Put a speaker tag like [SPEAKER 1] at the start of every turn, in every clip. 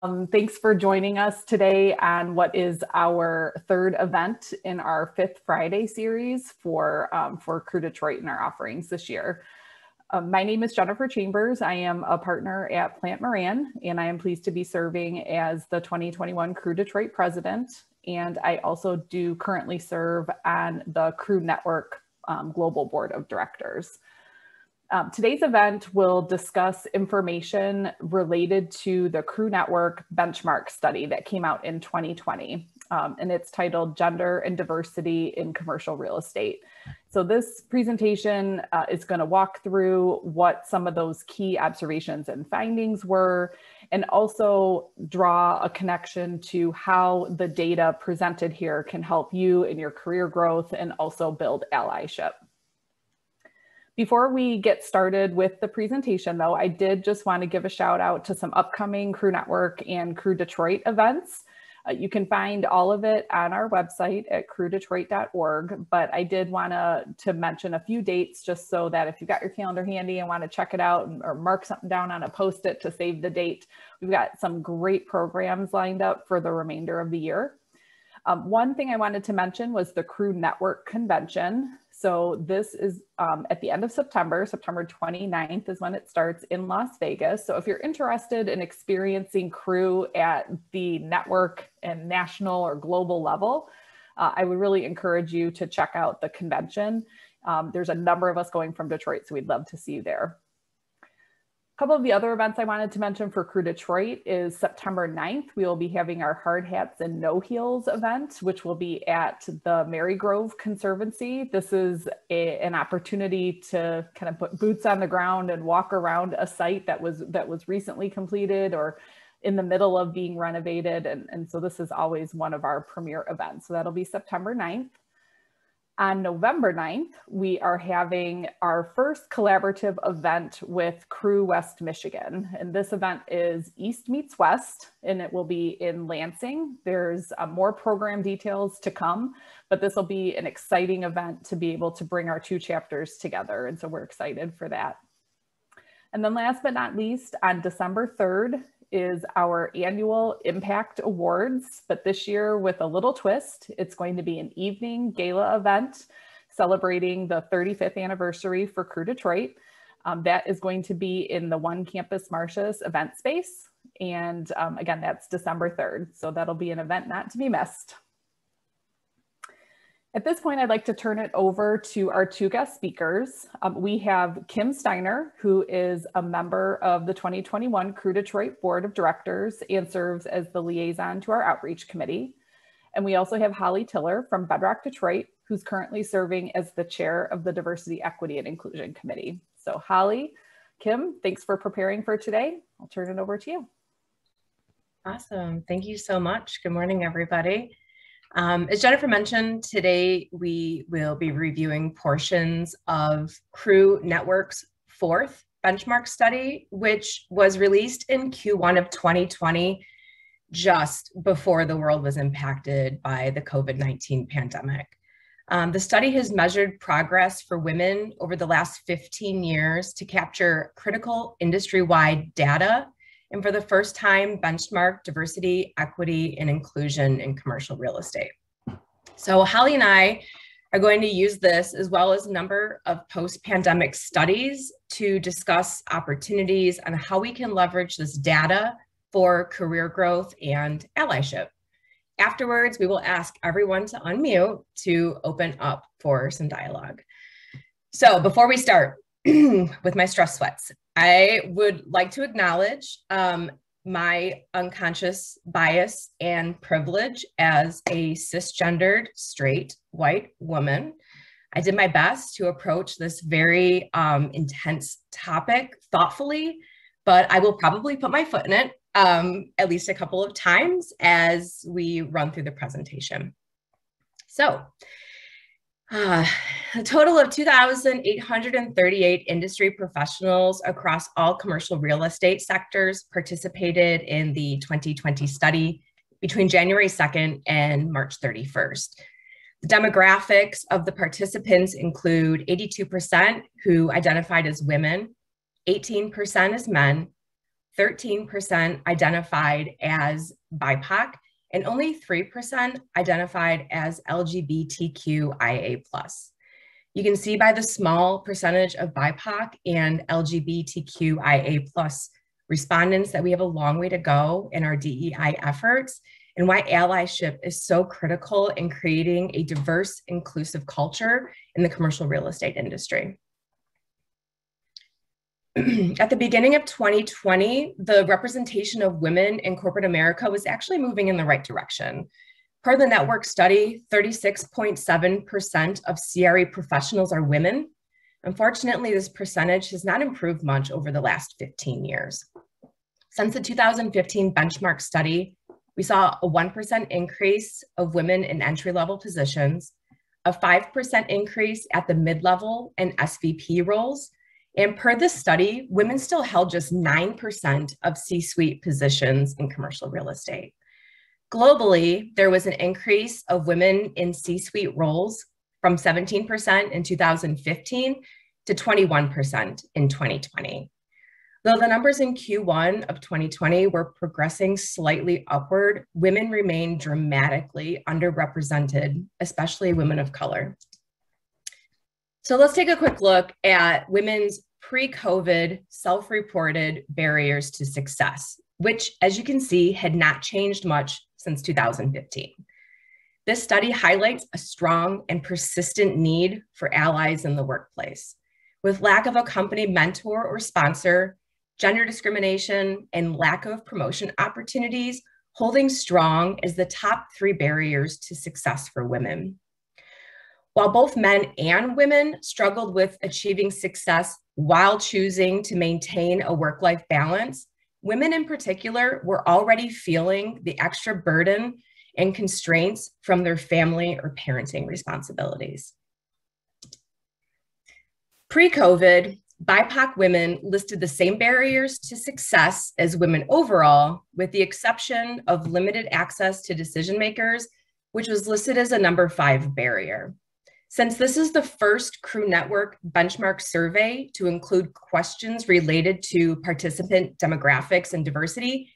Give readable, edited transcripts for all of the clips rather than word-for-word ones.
[SPEAKER 1] Thanks for joining us today on what is our third event in our Fifth Friday series for Crew Detroit in our offerings this year. My name is Jennifer Chambers. I am a partner at Plant Moran, and I am pleased to be serving as the 2021 Crew Detroit president. And I also do currently serve on the Crew Network Global Board of Directors. Today's event will discuss information related to the Crew Network benchmark study that came out in 2020, and it's titled Gender and Diversity in Commercial Real Estate. So this presentation is going to walk through what some of those key observations and findings were, and also draw a connection to how the data presented here can help you in your career growth and also build allyship. Before we get started with the presentation, though, I did just want to give a shout out to some upcoming Crew Network and Crew Detroit events. You can find all of it on our website at crewdetroit.org, but I did want to mention a few dates just so that if you've got your calendar handy and want to check it out or mark something down on a Post-it to save the date, we've got some great programs lined up for the remainder of the year. One thing I wanted to mention was the Crew Network Convention. So this is at the end of September, September 29th is when it starts in Las Vegas. So if you're interested in experiencing Crew at the network and national or global level, I would really encourage you to check out the convention. There's a number of us going from Detroit, so we'd love to see you there. A couple of the other events I wanted to mention for Crew Detroit is September 9th. We will be having our Hard Hats and No Heels event, which will be at the Marygrove Conservancy. This is an opportunity to kind of put boots on the ground and walk around a site that was recently completed or in the middle of being renovated. And so this is always one of our premier events. So that'll be September 9th. On November 9th, we are having our first collaborative event with Crew West Michigan. And this event is East Meets West, and it will be in Lansing. There's more program details to come, but this will be an exciting event to be able to bring our two chapters together. And so we're excited for that. And then last but not least, on December 3rd, is our annual Impact Awards, but this year with a little twist. It's going to be an evening gala event celebrating the 35th anniversary for Crew Detroit. That is going to be in the One Campus Martius event space. And again, that's December 3rd. So that'll be an event not to be missed. At this point, I'd like to turn it over to our two guest speakers. We have Kim Steiner, who is a member of the 2021 Crew Detroit Board of Directors and serves as the liaison to our outreach committee. And we also have Holly Tiller from Bedrock Detroit, who's currently serving as the chair of the Diversity, Equity, and Inclusion Committee. So Holly, Kim, thanks for preparing for today. I'll turn it over to you.
[SPEAKER 2] Awesome. Thank you so much. Good morning, everybody. As Jennifer mentioned, today we will be reviewing portions of Crew Network's fourth benchmark study, which was released in Q1 of 2020, just before the world was impacted by the COVID-19 pandemic. The study has measured progress for women over the last 15 years to capture critical industry-wide data, and for the first time, benchmark diversity, equity, and inclusion in commercial real estate. So Holly and I are going to use this as well as a number of post-pandemic studies to discuss opportunities on how we can leverage this data for career growth and allyship. Afterwards, we will ask everyone to unmute to open up for some dialogue. So before we start with my stress sweats, I would like to acknowledge my unconscious bias and privilege as a cisgendered, straight, white woman. I did my best to approach this very intense topic thoughtfully, but I will probably put my foot in it at least a couple of times as we run through the presentation. So, a total of 2,838 industry professionals across all commercial real estate sectors participated in the 2020 study between January 2nd and March 31st. The demographics of the participants include 82% who identified as women, 18% as men, 13% identified as BIPOC, and only 3% identified as LGBTQIA+. You can see by the small percentage of BIPOC and LGBTQIA+ respondents that we have a long way to go in our DEI efforts, and why allyship is so critical in creating a diverse, inclusive culture in the commercial real estate industry. At the beginning of 2020, the representation of women in corporate America was actually moving in the right direction. Per the network study, 36.7% of CRE professionals are women. Unfortunately, this percentage has not improved much over the last 15 years. Since the 2015 benchmark study, we saw a 1% increase of women in entry-level positions, a 5% increase at the mid-level and SVP roles. And per this study, women still held just 9% of C-suite positions in commercial real estate. Globally, there was an increase of women in C-suite roles from 17% in 2015 to 21% in 2020. Though the numbers in Q1 of 2020 were progressing slightly upward, women remain dramatically underrepresented, especially women of color. So let's take a quick look at women's pre-COVID self-reported barriers to success, which, as you can see, had not changed much since 2015. This study highlights a strong and persistent need for allies in the workplace. With lack of a company mentor or sponsor, gender discrimination, and lack of promotion opportunities, holding strong is the top 3 barriers to success for women. While both men and women struggled with achieving success while choosing to maintain a work-life balance, women in particular were already feeling the extra burden and constraints from their family or parenting responsibilities. Pre-COVID, BIPOC women listed the same barriers to success as women overall, with the exception of limited access to decision makers, which was listed as a number 5 barrier. Since this is the first Crew Network benchmark survey to include questions related to participant demographics and diversity,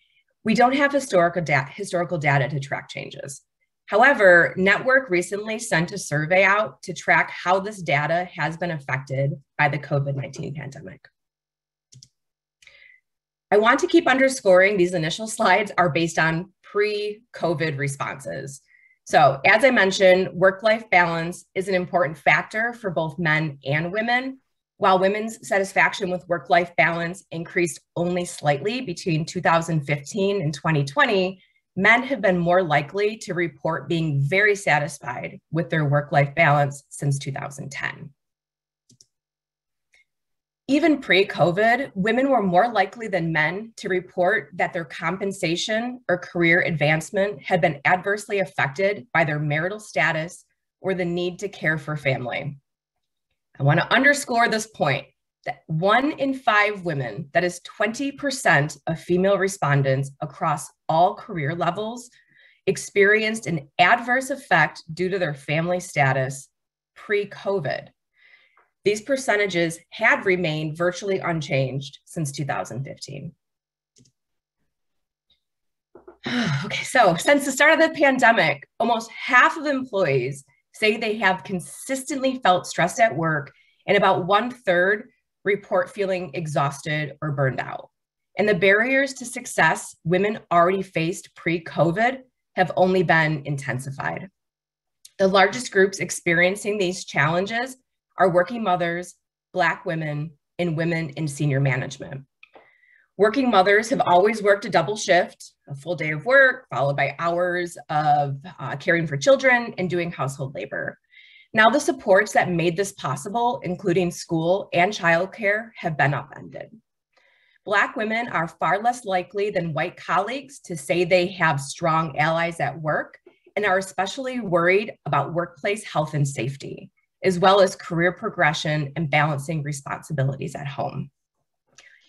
[SPEAKER 2] we don't have historical data to track changes. However, Network recently sent a survey out to track how this data has been affected by the COVID-19 pandemic. I want to keep underscoring these initial slides are based on pre-COVID responses. So as I mentioned, work-life balance is an important factor for both men and women. While women's satisfaction with work-life balance increased only slightly between 2015 and 2020, men have been more likely to report being very satisfied with their work-life balance since 2010. Even pre-COVID, women were more likely than men to report that their compensation or career advancement had been adversely affected by their marital status or the need to care for family. I want to underscore this point that 1 in 5 women, that is 20% of female respondents across all career levels, experienced an adverse effect due to their family status pre-COVID. These percentages had remained virtually unchanged since 2015. Okay, so since the start of the pandemic, almost half of employees say they have consistently felt stressed at work, and about 1/3 report feeling exhausted or burned out. And the barriers to success women already faced pre-COVID have only been intensified. The largest groups experiencing these challenges are working mothers, Black women, and women in senior management. Working mothers have always worked a double shift, a full day of work, followed by hours of caring for children and doing household labor. Now the supports that made this possible, including school and childcare, have been upended. Black women are far less likely than white colleagues to say they have strong allies at work and are especially worried about workplace health and safety, as well as career progression and balancing responsibilities at home.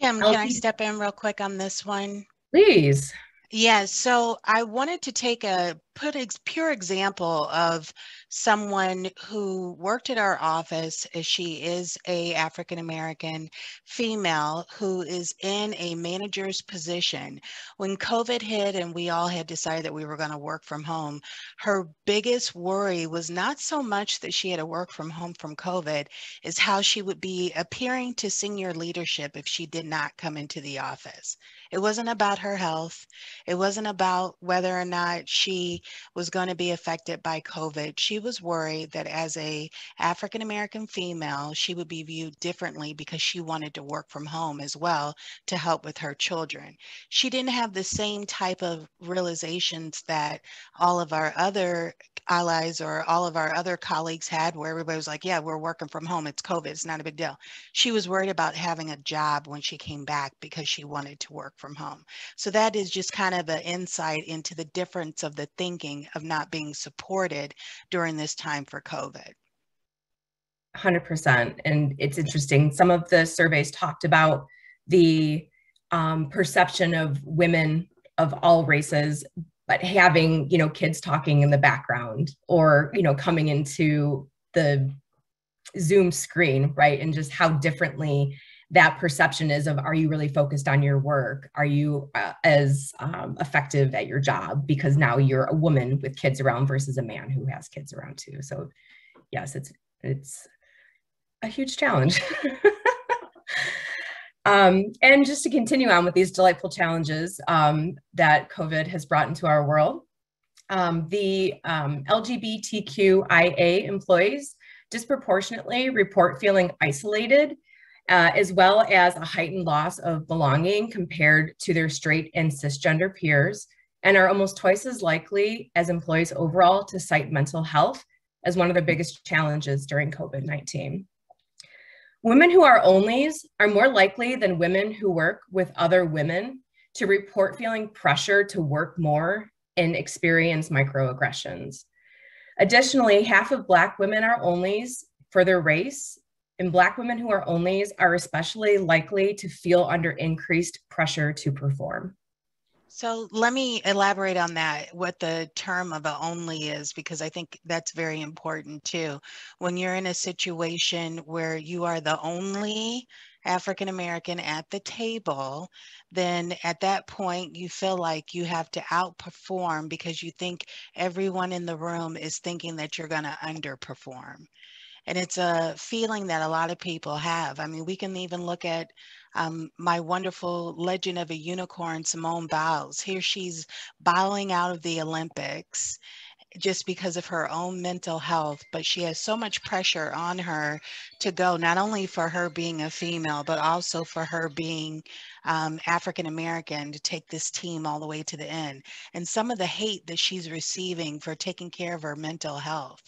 [SPEAKER 3] Kim, can I step in real quick on this one?
[SPEAKER 2] Please.
[SPEAKER 3] Yes, so I wanted to take a pure example of someone who worked at our office. She is a African American female who is in a manager's position. When COVID hit and we all had decided that we were going to work from home, her biggest worry was not so much that she had to work from home from COVID, is how she would be appearing to senior leadership if she did not come into the office. It wasn't about her health. It wasn't about whether or not she was going to be affected by COVID. She was worried that as a African American female, she would be viewed differently because she wanted to work from home as well to help with her children. She didn't have the same type of realizations that all of our other allies or all of our other colleagues had, where everybody was like, yeah, we're working from home. It's COVID. It's not a big deal. She was worried about having a job when she came back because she wanted to work from home. So that is just kind of an insight into the difference of the thinking of not being supported during this time for COVID.
[SPEAKER 2] 100%. And it's interesting. Some of the surveys talked about the perception of women of all races, but having, kids talking in the background or, coming into the Zoom screen, right? And just how differently that perception is of, are you really focused on your work? Are you as effective at your job? Because now you're a woman with kids around versus a man who has kids around too. So yes, it's a huge challenge. And just to continue on with these delightful challenges that COVID has brought into our world, the LGBTQIA employees disproportionately report feeling isolated, as well as a heightened loss of belonging compared to their straight and cisgender peers, and are almost twice as likely as employees overall to cite mental health as one of their biggest challenges during COVID-19. Women who are onlys are more likely than women who work with other women to report feeling pressure to work more and experience microaggressions. Additionally, half of Black women are onlys for their race, and Black women who are onlys are especially likely to feel under increased pressure to perform.
[SPEAKER 3] So let me elaborate on that, what the term of a only is, because I think that's very important too. When you're in a situation where you are the only African American at the table, then at that point you feel like you have to outperform because you think everyone in the room is thinking that you're going to underperform. And it's a feeling that a lot of people have. I mean, we can even look at my wonderful legend of a unicorn, Simone Biles. Here she's bowing out of the Olympics just because of her own mental health, but she has so much pressure on her to go, not only for her being a female, but also for her being African American, to take this team all the way to the end. And some of the hate that she's receiving for taking care of her mental health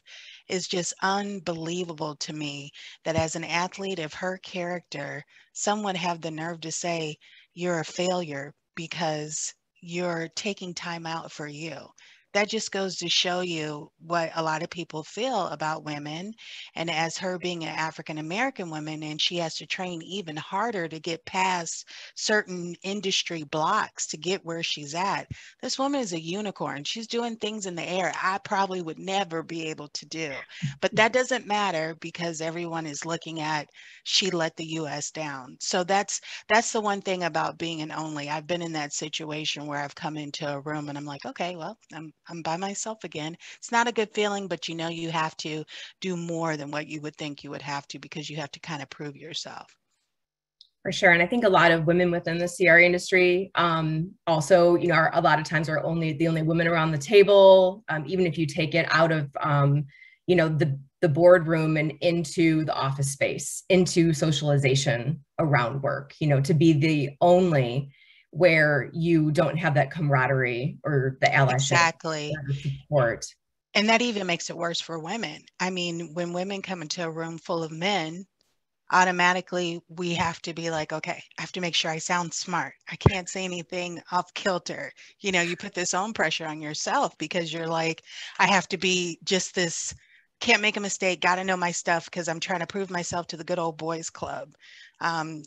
[SPEAKER 3] is just unbelievable to me, that as an athlete of her character, someone have the nerve to say you're a failure because you're taking time out for you. That just goes to show you what a lot of people feel about women. And as her being an African American woman, and she has to train even harder to get past certain industry blocks to get where she's at. This woman is a unicorn. She's doing things in the air I probably would never be able to do. But that doesn't matter because everyone is looking at, she let the US down. So that's the one thing about being an only. I've been in that situation where I've come into a room and I'm like, okay, well, I'm by myself again. It's not a good feeling, but you have to do more than what you would think you would have to, because you have to kind of prove yourself.
[SPEAKER 2] For sure. And I think a lot of women within the CRE industry also, are a lot of times are the only women around the table, even if you take it out of, the boardroom and into the office space, into socialization around work, to be the only where you don't have that camaraderie or the allyship.
[SPEAKER 3] Exactly.
[SPEAKER 2] Support.
[SPEAKER 3] And that even makes it worse for women. I mean, when women come into a room full of men, automatically we have to be like, okay, I have to make sure I sound smart. I can't say anything off kilter. You put this own pressure on yourself because you're like, I have to be just this, can't make a mistake, got to know my stuff because I'm trying to prove myself to the good old boys club.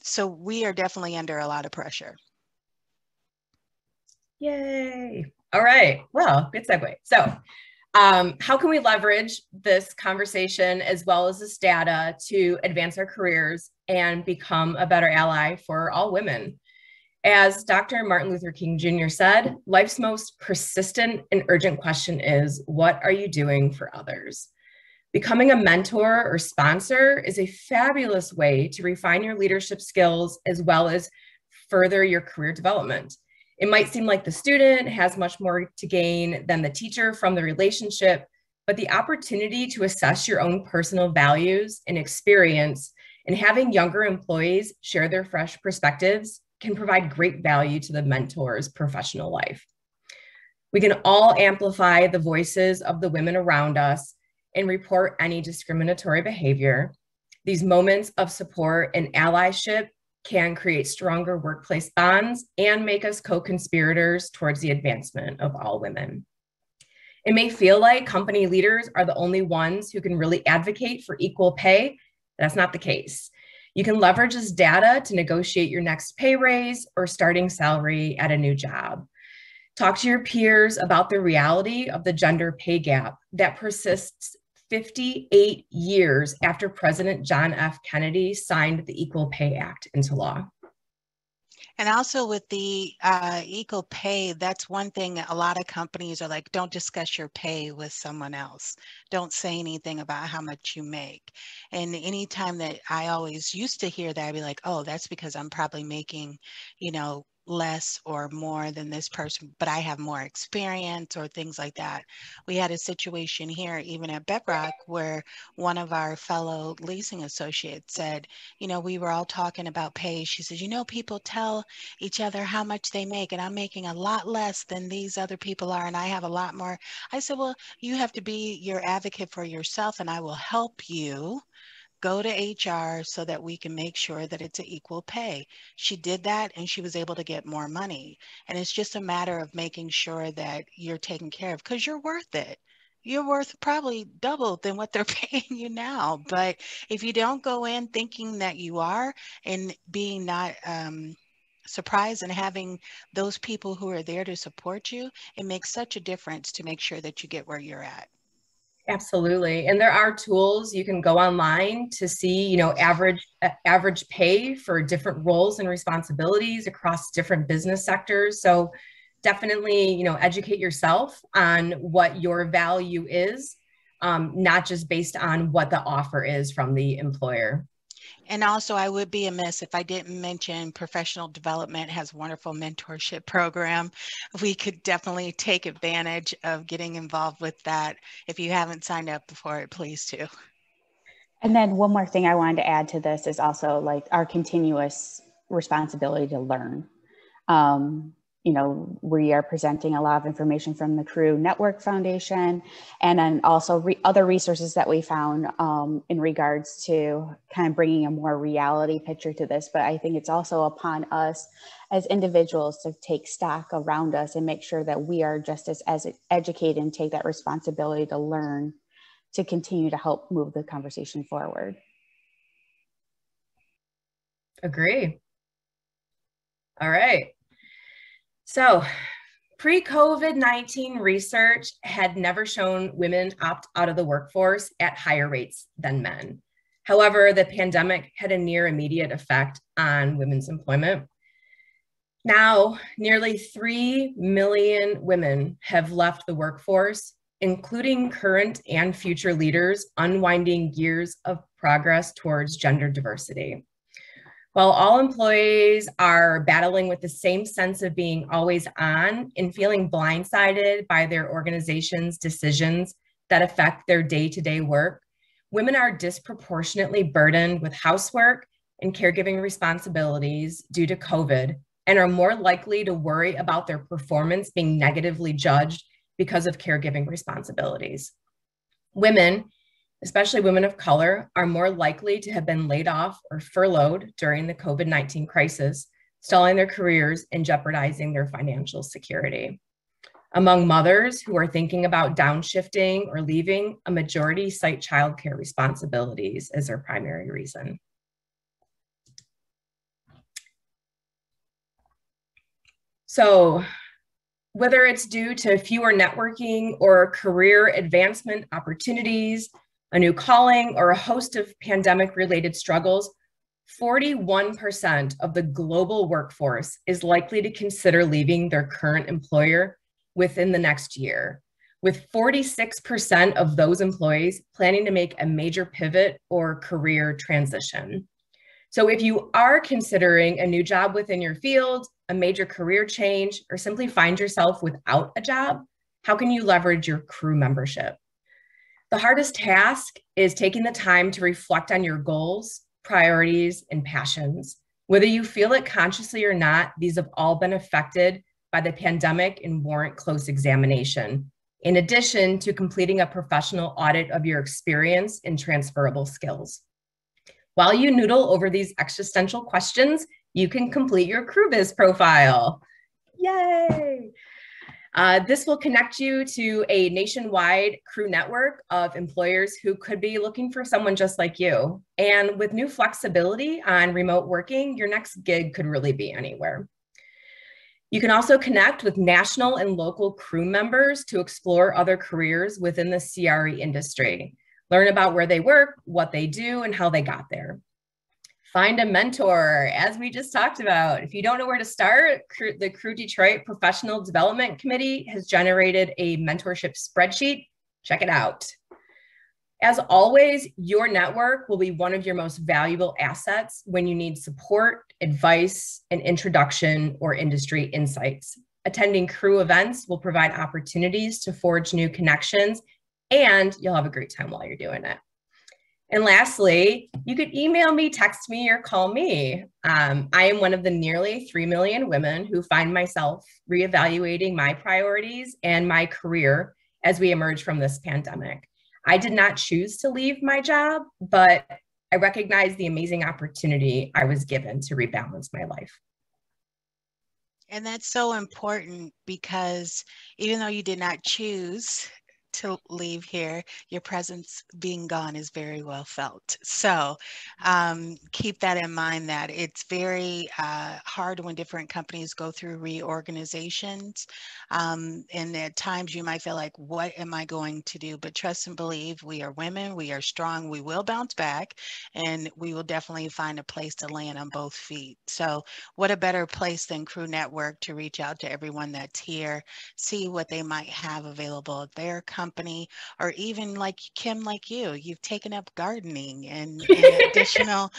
[SPEAKER 3] So we are definitely under a lot of pressure.
[SPEAKER 2] Yay. All right, well, good segue. So how can we leverage this conversation as well as this data to advance our careers and become a better ally for all women? As Dr. Martin Luther King Jr. said, life's most persistent and urgent question is, what are you doing for others? Becoming a mentor or sponsor is a fabulous way to refine your leadership skills as well as further your career development. It might seem like the student has much more to gain than the teacher from the relationship, but the opportunity to assess your own personal values and experience and having younger employees share their fresh perspectives can provide great value to the mentor's professional life. We can all amplify the voices of the women around us and report any discriminatory behavior. These moments of support and allyship can create stronger workplace bonds and make us co-conspirators towards the advancement of all women. It may feel like company leaders are the only ones who can really advocate for equal pay. That's not the case. You can leverage this data to negotiate your next pay raise or starting salary at a new job. Talk to your peers about the reality of the gender pay gap that persists 58 years after President John F. Kennedy signed the Equal Pay Act into law.
[SPEAKER 3] And also with the equal pay, that's one thing a lot of companies are like, don't discuss your pay with someone else. Don't say anything about how much you make. And anytime that I always used to hear that, I'd be like, oh, that's because I'm probably making, less or more than this person, but I have more experience or things like that. We had a situation here, even at Bedrock, where one of our fellow leasing associates said, we were all talking about pay. She says, people tell each other how much they make, and I'm making a lot less than these other people are, and I have a lot more. I said, well, you have to be your advocate for yourself, and I will help you go to HR so that we can make sure that it's an equal pay. She did that and she was able to get more money. And it's just a matter of making sure that you're taken care of because you're worth it. You're worth probably double than what they're paying you now. But if you don't go in thinking that you are and being not surprised and having those people who are there to support you, it makes such a difference to make sure that you get where you're at.
[SPEAKER 2] Absolutely. And there are tools you can go online to see, average pay for different roles and responsibilities across different business sectors. So definitely, educate yourself on what your value is, not just based on what the offer is from the employer.
[SPEAKER 3] And also, I would be amiss if I didn't mention professional development has a wonderful mentorship program. We could definitely take advantage of getting involved with that. If you haven't signed up before, please do.
[SPEAKER 4] And then one more thing I wanted to add to this is also like our continuous responsibility to learn. We are presenting a lot of information from the Crew Network Foundation, and then also other resources that we found in regards to kind of bringing a more reality picture to this. But I think it's also upon us as individuals to take stock around us and make sure that we are just as educated and take that responsibility to learn to continue to help move the conversation forward.
[SPEAKER 2] Agree. All right. So pre-COVID-19 research had never shown women opt out of the workforce at higher rates than men. However, the pandemic had a near immediate effect on women's employment. Now, nearly 3 million women have left the workforce, including current and future leaders unwinding years of progress towards gender diversity. While all employees are battling with the same sense of being always on and feeling blindsided by their organization's decisions that affect their day-to-day work, women are disproportionately burdened with housework and caregiving responsibilities due to COVID and are more likely to worry about their performance being negatively judged because of caregiving responsibilities. Women, especially women of color, are more likely to have been laid off or furloughed during the COVID-19 crisis, stalling their careers and jeopardizing their financial security. Among mothers who are thinking about downshifting or leaving, a majority cite childcare responsibilities as their primary reason. So Whether it's due to fewer networking or career advancement opportunities, a new calling, or a host of pandemic-related struggles, 41% of the global workforce is likely to consider leaving their current employer within the next year, with 46% of those employees planning to make a major pivot or career transition. So if you are considering a new job within your field, a major career change, or simply find yourself without a job, how can you leverage your crew membership? The hardest task is taking the time to reflect on your goals, priorities, and passions. Whether you feel it consciously or not, these have all been affected by the pandemic and warrant close examination, in addition to completing a professional audit of your experience and transferable skills. While you noodle over these existential questions, you can complete your CrewBiz profile. Yay! This will connect you to a nationwide crew network of employers who could be looking for someone just like you. And with new flexibility on remote working, your next gig could really be anywhere. You can also connect with national and local crew members to explore other careers within the CRE industry. Learn about where they work, what they do, and how they got there. Find a mentor, as we just talked about. If you don't know where to start, the Crew Detroit Professional Development Committee has generated a mentorship spreadsheet. Check it out. As always, your network will be one of your most valuable assets when you need support, advice, and introduction or industry insights. Attending crew events will provide opportunities to forge new connections, and you'll have a great time while you're doing it. And lastly, you could email me, text me, or call me. I am one of the nearly 3 million women who find myself reevaluating my priorities and my career as we emerge from this pandemic. I did not choose to leave my job, but I recognize the amazing opportunity I was given to rebalance my life.
[SPEAKER 3] And that's so important because even though you did not choose to leave here, your presence being gone is very well felt. So keep that in mind, that it's very hard when different companies go through reorganizations. And at times you might feel like, what am I going to do? But trust and believe, we are women, we are strong, we will bounce back, and we will definitely find a place to land on both feet. So what a better place than Crew Network to reach out to everyone that's here, see what they might have available at their company, or even like Kim, like you've taken up gardening and additional,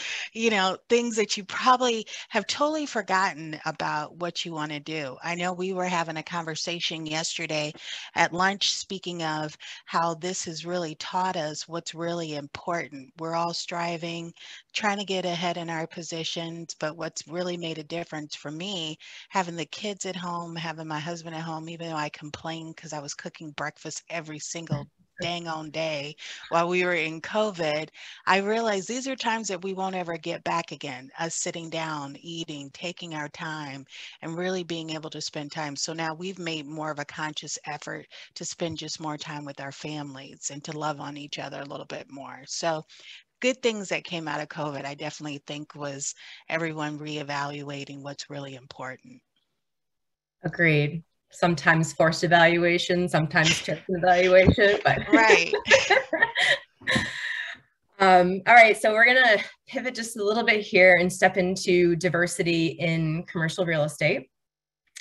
[SPEAKER 3] things that you probably have totally forgotten about what you want to do. I know we were having a conversation yesterday at lunch, speaking of how this has really taught us what's really important. We're all striving, trying to get ahead in our positions, but what's really made a difference for me, having the kids at home, having my husband at home, even though I complained because I was cooking breakfast every single dang on day while we were in COVID, I realized these are times that we won't ever get back again. Us sitting down, eating, taking our time, and really being able to spend time. So now we've made more of a conscious effort to spend just more time with our families and to love on each other a little bit more. So good things that came out of COVID, I definitely think, was everyone reevaluating what's really important.
[SPEAKER 2] Agreed. Sometimes forced evaluation, sometimes chosen evaluation, but
[SPEAKER 3] right.
[SPEAKER 2] All right, so we're gonna pivot just a little bit here and step into diversity in commercial real estate.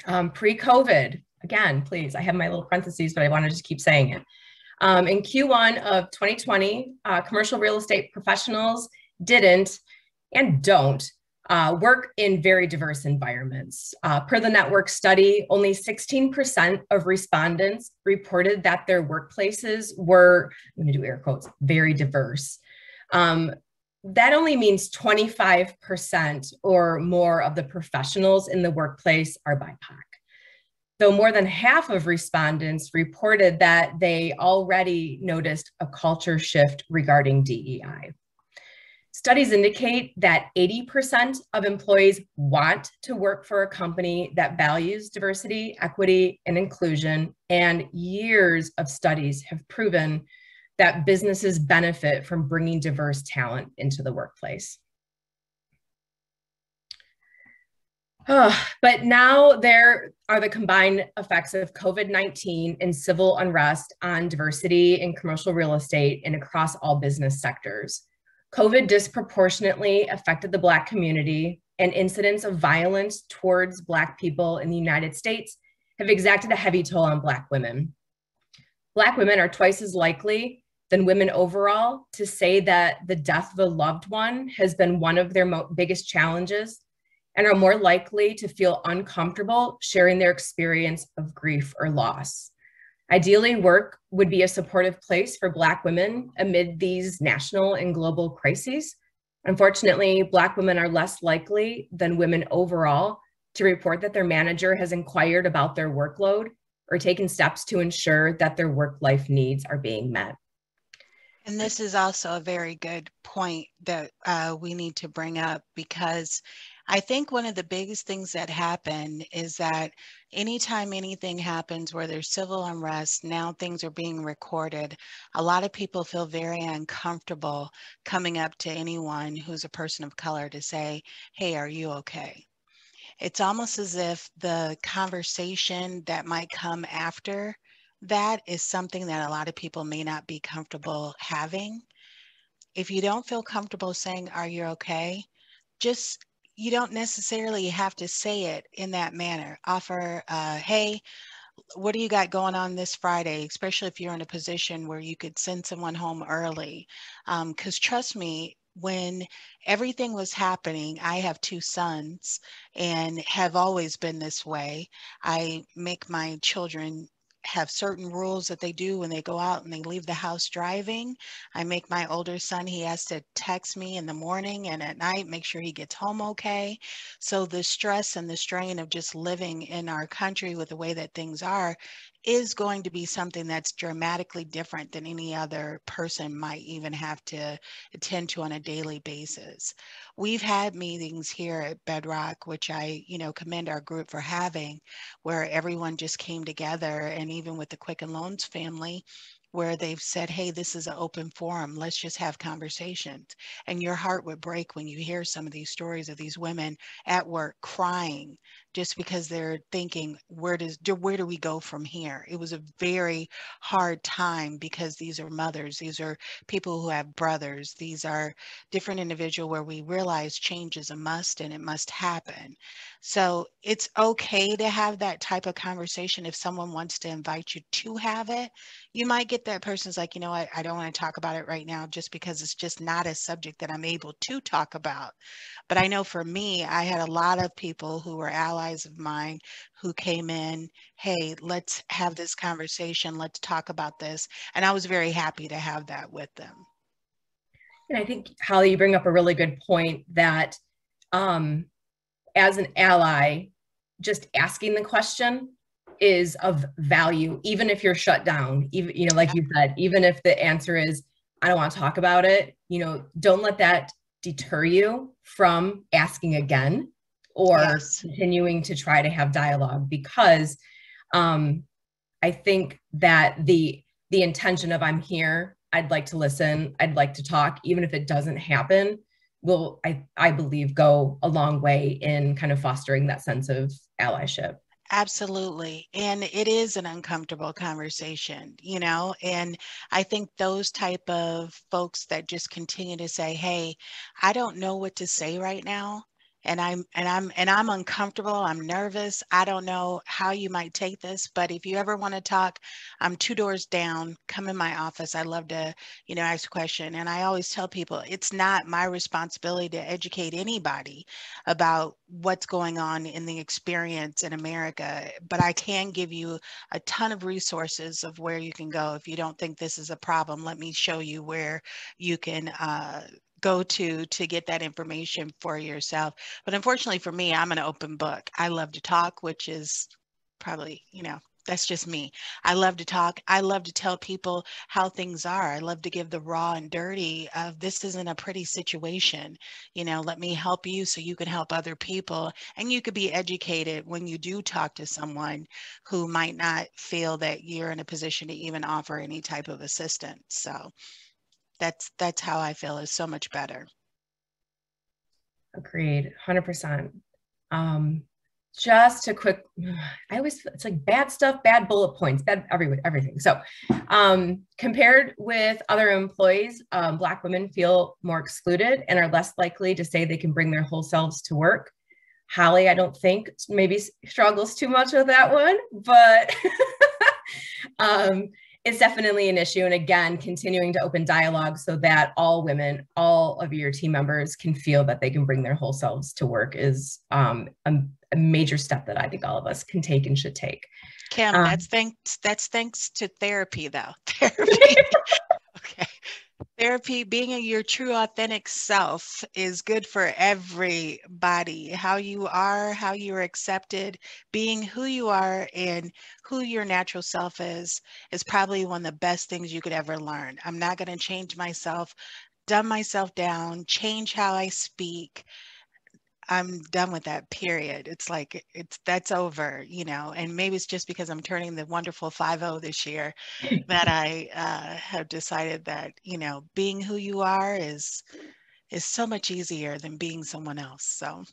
[SPEAKER 2] Pre-COVID, again, please, I have my little parentheses, but I want to just keep saying it. In Q1 of 2020, commercial real estate professionals didn't and don't work in very diverse environments. Per the network study, only 16% of respondents reported that their workplaces were, I'm going to do air quotes, very diverse. That only means 25% or more of the professionals in the workplace are BIPOC. Though more than half of respondents reported that they already noticed a culture shift regarding DEI. Studies indicate that 80% of employees want to work for a company that values diversity, equity, and inclusion, and years of studies have proven that businesses benefit from bringing diverse talent into the workplace. But now there are the combined effects of COVID-19 and civil unrest on diversity in commercial real estate and across all business sectors. COVID disproportionately affected the Black community, and incidents of violence towards Black people in the United States have exacted a heavy toll on Black women. Black women are twice as likely than women overall to say that the death of a loved one has been one of their biggest challenges, and are more likely to feel uncomfortable sharing their experience of grief or loss. Ideally, work would be a supportive place for Black women amid these national and global crises. Unfortunately, Black women are less likely than women overall to report that their manager has inquired about their workload or taken steps to ensure that their work-life needs are being met.
[SPEAKER 3] And this is also a very good point that we need to bring up, because I think one of the biggest things that happen is that anytime anything happens where there's civil unrest, now things are being recorded. A lot of people feel very uncomfortable coming up to anyone who's a person of color to say, hey, are you okay? It's almost as if the conversation that might come after that is something that a lot of people may not be comfortable having. If you don't feel comfortable saying, are you okay? You don't necessarily have to say it in that manner. Offer, hey, what do you got going on this Friday? Especially if you're in a position where you could send someone home early. Because trust me, when everything was happening, I have 2 sons and have always been this way. I make my children have certain rules that they do when they go out and they leave the house driving. I make my older son, he has to text me in the morning and at night, make sure he gets home okay. So the stress and the strain of just living in our country with the way that things are is going to be something that's dramatically different than any other person might even have to attend to on a daily basis. We've had meetings here at Bedrock, which I, commend our group for having, where everyone just came together, and even with the Quicken Loans family, where they've said, hey, this is an open forum, let's just have conversations. And your heart would break when you hear some of these stories of these women at work crying just because they're thinking, where do we go from here? It was a very hard time, because these are mothers, these are people who have brothers, these are different individuals where we realize change is a must and it must happen. So it's okay to have that type of conversation. If someone wants to invite you to have it, you might get that person's like, I don't want to talk about it right now, just because it's just not a subject that I'm able to talk about. But I know for me, I had a lot of people who were allies of mine who came in, hey, let's have this conversation, let's talk about this. And I was very happy to have that with them.
[SPEAKER 2] And I think, Holly, you bring up a really good point that as an ally, just asking the question is of value, even if you're shut down, even, like you said, even if the answer is, I don't want to talk about it, don't let that deter you from asking again or continuing to try to have dialogue, because I think that the intention of I'm here, I'd like to listen, I'd like to talk, even if it doesn't happen, will, I believe, go a long way in kind of fostering that sense of allyship.
[SPEAKER 3] Absolutely. And it is an uncomfortable conversation, and I think those type of folks that just continue to say, hey, I don't know what to say right now. And I'm uncomfortable. I'm nervous. I don't know how you might take this, but if you ever want to talk, I'm 2 doors down. Come in my office. I love to, ask a question. And I always tell people it's not my responsibility to educate anybody about what's going on in the experience in America, but I can give you a ton of resources of where you can go. If you don't think this is a problem, let me show you where you can go to get that information for yourself. But unfortunately for me, I'm an open book. I love to talk, which is probably, that's just me. I love to talk. I love to tell people how things are. I love to give the raw and dirty of this isn't a pretty situation. Let me help you so you can help other people. And you could be educated when you do talk to someone who might not feel that you're in a position to even offer any type of assistance. So that's how I feel is so much better.
[SPEAKER 2] Agreed, 100%. just a quick, it's like bad stuff, bad bullet points, bad everything. So compared with other employees, Black women feel more excluded and are less likely to say they can bring their whole selves to work. Holly, I don't think maybe struggles too much with that one, but it's definitely an issue. And again, continuing to open dialogue so that all women, all of your team members can feel that they can bring their whole selves to work is a major step that I think all of us can take and should take.
[SPEAKER 3] Kim, that's thanks to therapy though. Therapy. Okay. Therapy, being your true authentic self is good for everybody. How you are, how you're accepted, being who you are and who your natural self is probably one of the best things you could ever learn. I'm not going to change myself, dumb myself down, change how I speak. I'm done with that, period. It's like, that's over, you know, and maybe it's just because I'm turning the wonderful 50 this year that I have decided that, you know, being who you are is so much easier than being someone else. So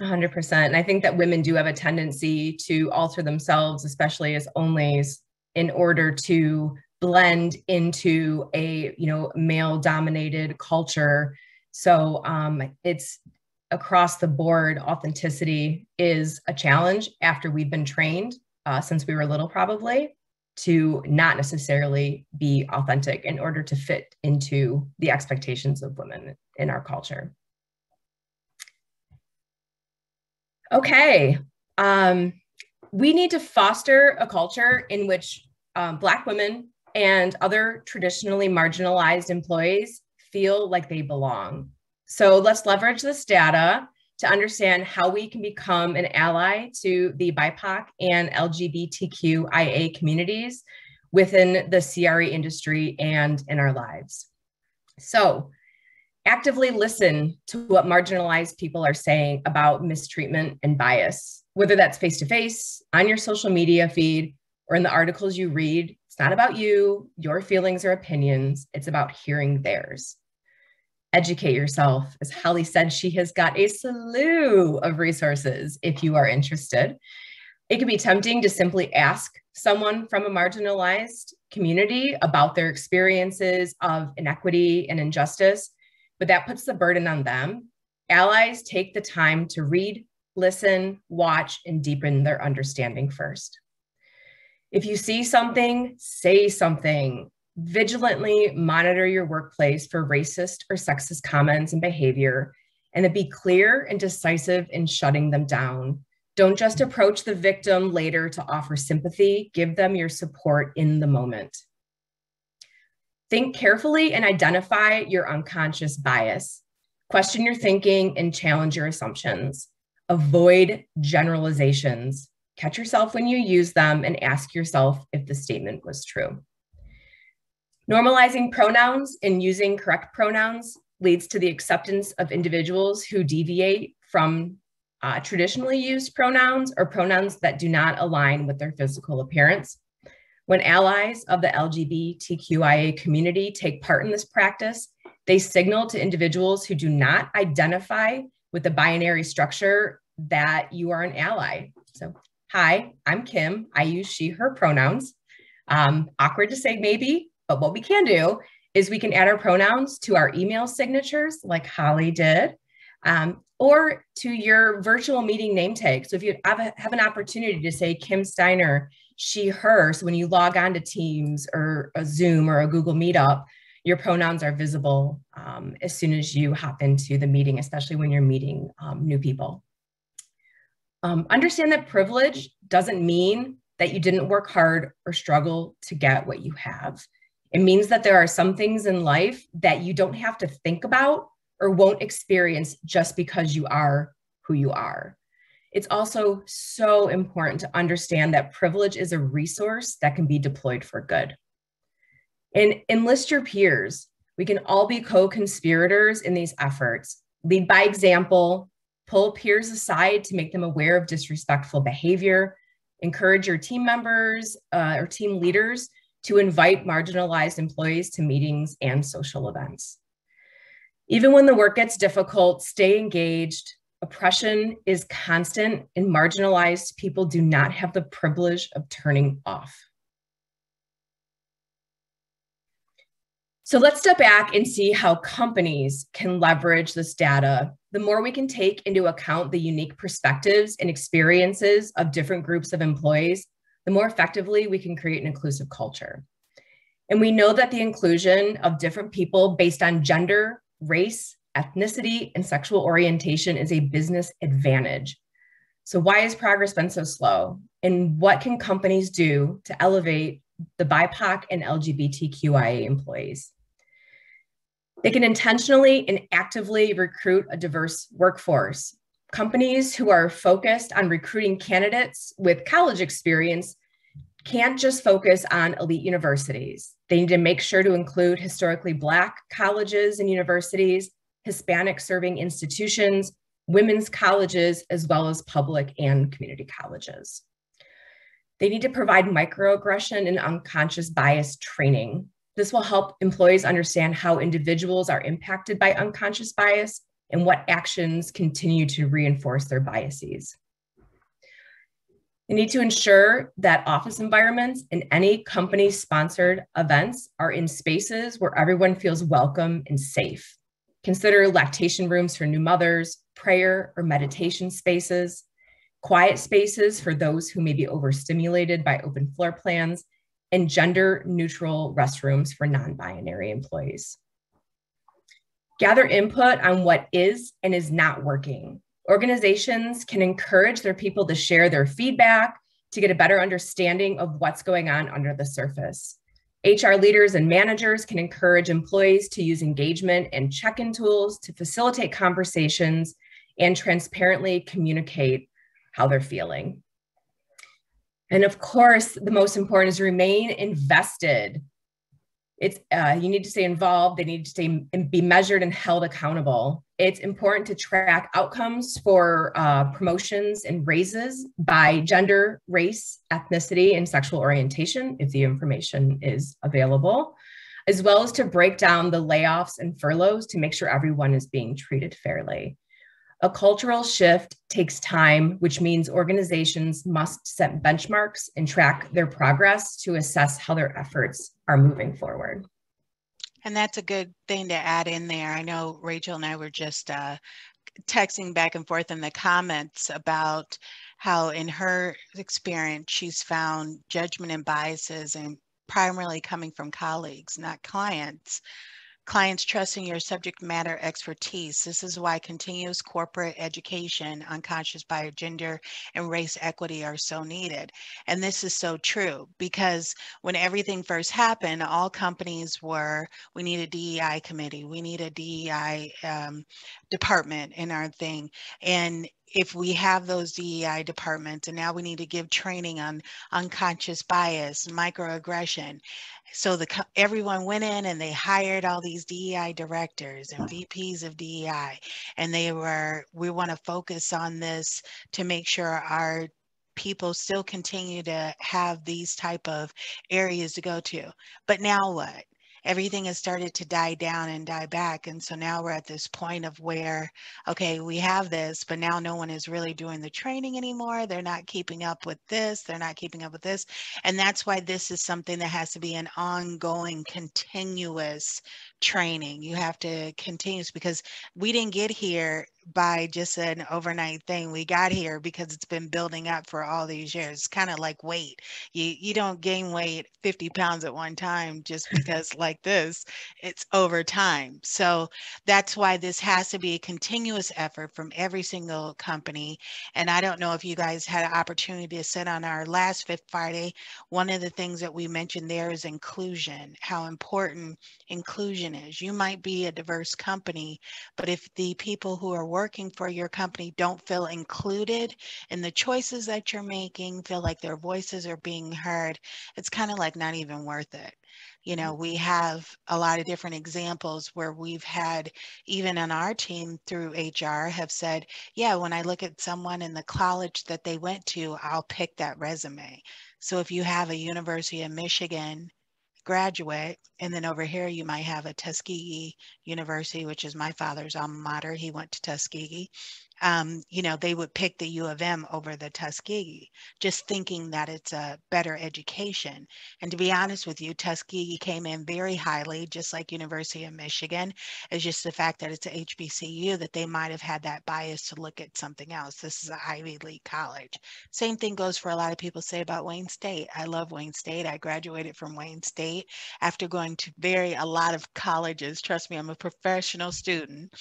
[SPEAKER 2] 100%. And I think that women do have a tendency to alter themselves, especially as onlys, in order to blend into a, you know, male dominated culture. So it's across the board, authenticity is a challenge after we've been trained since we were little, probably, to not necessarily be authentic in order to fit into the expectations of women in our culture. Okay, we need to foster a culture in which Black women and other traditionally marginalized employees feel like they belong. So let's leverage this data to understand how we can become an ally to the BIPOC and LGBTQIA communities within the CRE industry and in our lives. So actively listen to what marginalized people are saying about mistreatment and bias, whether that's face-to-face, on your social media feed, or in the articles you read. It's not about you, your feelings or opinions. It's about hearing theirs. Educate yourself. As Holly said, she has got a slew of resources if you are interested. It can be tempting to simply ask someone from a marginalized community about their experiences of inequity and injustice, but that puts the burden on them. Allies take the time to read, listen, watch, and deepen their understanding first. If you see something, say something. Vigilantly monitor your workplace for racist or sexist comments and behavior, and then be clear and decisive in shutting them down. Don't just approach the victim later to offer sympathy. Give them your support in the moment. Think carefully and identify your unconscious bias. Question your thinking and challenge your assumptions. Avoid generalizations. Catch yourself when you use them and ask yourself if the statement was true. Normalizing pronouns and using correct pronouns leads to the acceptance of individuals who deviate from traditionally used pronouns or pronouns that do not align with their physical appearance. When allies of the LGBTQIA community take part in this practice, they signal to individuals who do not identify with the binary structure that you are an ally. So, hi, I'm Kim. I use she, her pronouns. Awkward to say maybe, but what we can do is we can add our pronouns to our email signatures like Holly did, or to your virtual meeting name tag. So if you have an opportunity to say Kim Steiner, she, her, so when you log on to Teams or a Zoom or a Google Meetup, your pronouns are visible as soon as you hop into the meeting, especially when you're meeting new people. Understand that privilege doesn't mean that you didn't work hard or struggle to get what you have. It means that there are some things in life that you don't have to think about or won't experience just because you are who you are. It's also so important to understand that privilege is a resource that can be deployed for good. And enlist your peers. We can all be co-conspirators in these efforts. Lead by example, pull peers aside to make them aware of disrespectful behavior, encourage your team members or team leaders to invite marginalized employees to meetings and social events. Even when the work gets difficult, stay engaged, Oppression is constant, and marginalized people do not have the privilege of turning off. So let's step back and see how companies can leverage this data. The more we can take into account the unique perspectives and experiences of different groups of employees, the more effectively we can create an inclusive culture. And we know that the inclusion of different people based on gender, race, ethnicity, and sexual orientation is a business advantage. So why has progress been so slow? And what can companies do to elevate the BIPOC and LGBTQIA employees? They can intentionally and actively recruit a diverse workforce. Companies who are focused on recruiting candidates with college experience can't just focus on elite universities. They need to make sure to include historically Black colleges and universities, Hispanic serving institutions, women's colleges, as well as public and community colleges. They need to provide microaggression and unconscious bias training. This will help employees understand how individuals are impacted by unconscious bias and what actions continue to reinforce their biases. They need to ensure that office environments and any company-sponsored events are in spaces where everyone feels welcome and safe. Consider lactation rooms for new mothers, prayer or meditation spaces, quiet spaces for those who may be overstimulated by open floor plans, and gender-neutral restrooms for non-binary employees. Gather input on what is and is not working. Organizations can encourage their people to share their feedback to get a better understanding of what's going on under the surface. HR leaders and managers can encourage employees to use engagement and check-in tools to facilitate conversations and transparently communicate how they're feeling. And of course, the most important is remain invested. You need to stay involved. They need to stay and be measured and held accountable. It's important to track outcomes for promotions and raises by gender, race, ethnicity, and sexual orientation, if the information is available, as well as to break down the layoffs and furloughs to make sure everyone is being treated fairly. A cultural shift takes time, which means organizations must set benchmarks and track their progress to assess how their efforts are moving forward.
[SPEAKER 3] And that's a good thing to add in there. I know Rachel and I were just texting back and forth in the comments about how in her experience, she's found judgment and biases and primarily coming from colleagues, not clients. Clients trusting your subject matter expertise. This is why continuous corporate education on conscious bias, gender, and race equity are so needed. And this is so true because when everything first happened, all companies were, we need a DEI committee, we need a DEI department in our thing. And if we have those DEI departments and now we need to give training on unconscious bias, microaggression. So everyone went in and they hired all these DEI directors and VPs of DEI. And we want to focus on this to make sure our people still continue to have these type of areas to go to. But now what? Everything has started to die down and die back. And so now we're at this point of where, okay, we have this, but now no one is really doing the training anymore. They're not keeping up with this. They're not keeping up with this. And that's why this is something that has to be an ongoing, continuous training. You have to continue because we didn't get here by just an overnight thing. We got here because it's been building up for all these years. It's kind of like weight. You don't gain weight 50 pounds at one time just because like this, it's over time. So that's why this has to be a continuous effort from every single company. And I don't know if you guys had an opportunity to sit on our last Fifth Friday. One of the things that we mentioned there is inclusion, how important inclusion is. You might be a diverse company, but if the people who are working for your company don't feel included in the choices that you're making, feel like their voices are being heard, it's kind of like not even worth it. You know, we have a lot of different examples where we've had, even on our team through HR, have said, yeah, when I look at someone in the college that they went to, I'll pick that resume. So if you have a University of Michigan graduate, and then over here you might have a Tuskegee University, which is my father's alma mater. He went to Tuskegee. you know, they would pick the U of M over the Tuskegee, just thinking that it's a better education. And to be honest with you, Tuskegee came in very highly, just like University of Michigan. It's just the fact that it's a HBCU that they might have had that bias to look at something else. This is an Ivy League college. Same thing goes for a lot of people say about Wayne State. I love Wayne State. I graduated from Wayne State after going to a lot of colleges. Trust me, I'm a professional student,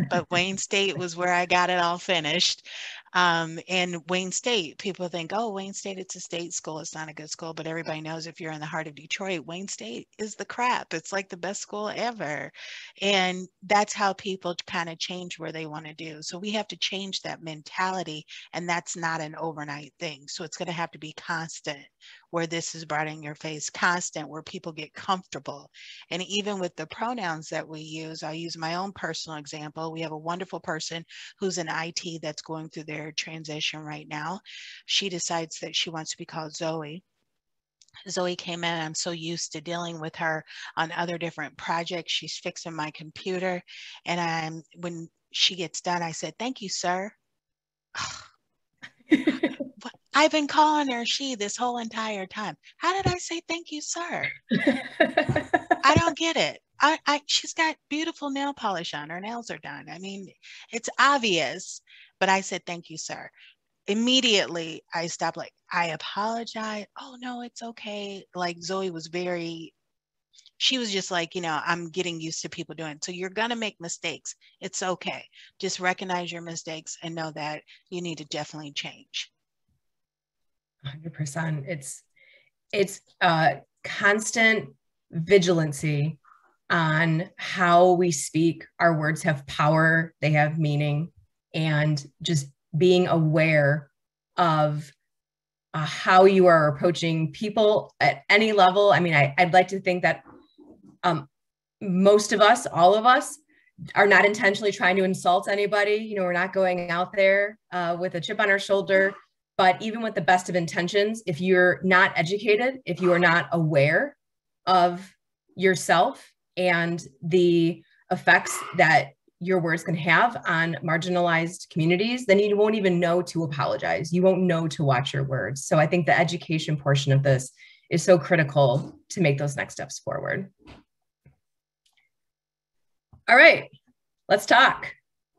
[SPEAKER 3] but Wayne State was where I got it all finished. And Wayne State, people think, oh, Wayne State, it's a state school. It's not a good school. But everybody knows if you're in the heart of Detroit, Wayne State is the crap. It's like the best school ever. And that's how people kind of change where they want to do. So we have to change that mentality. And that's not an overnight thing. So it's going to have to be constant, where this is brought in your face, constant, where people get comfortable. And even with the pronouns that we use, I'll use my own personal example. We have a wonderful person who's in IT that's going through their transition right now. She decides that she wants to be called Zoe. Zoe came in, I'm so used to dealing with her on other different projects. She's fixing my computer. And when she gets done, I said, thank you, sir. I've been calling her she this whole entire time. How did I say thank you, sir? I don't get it. She's got beautiful nail polish on. Her nails are done. I mean, it's obvious, but I said, thank you, sir. Immediately, I stopped, like, I apologize. Oh, no, it's okay. Like, Zoe was she was just like, you know, I'm getting used to people doing it. So you're going to make mistakes. It's okay. Just recognize your mistakes and know that you need to definitely change.
[SPEAKER 2] 100%. It's constant vigilancy on how we speak. Our words have power, they have meaning, and just being aware of how you are approaching people at any level. I mean, I'd like to think that most of us, all of us, are not intentionally trying to insult anybody. You know, we're not going out there with a chip on our shoulder. But even with the best of intentions, if you're not educated, if you are not aware of yourself and the effects that your words can have on marginalized communities, then you won't even know to apologize. You won't know to watch your words. So I think the education portion of this is so critical to make those next steps forward. All right, let's talk.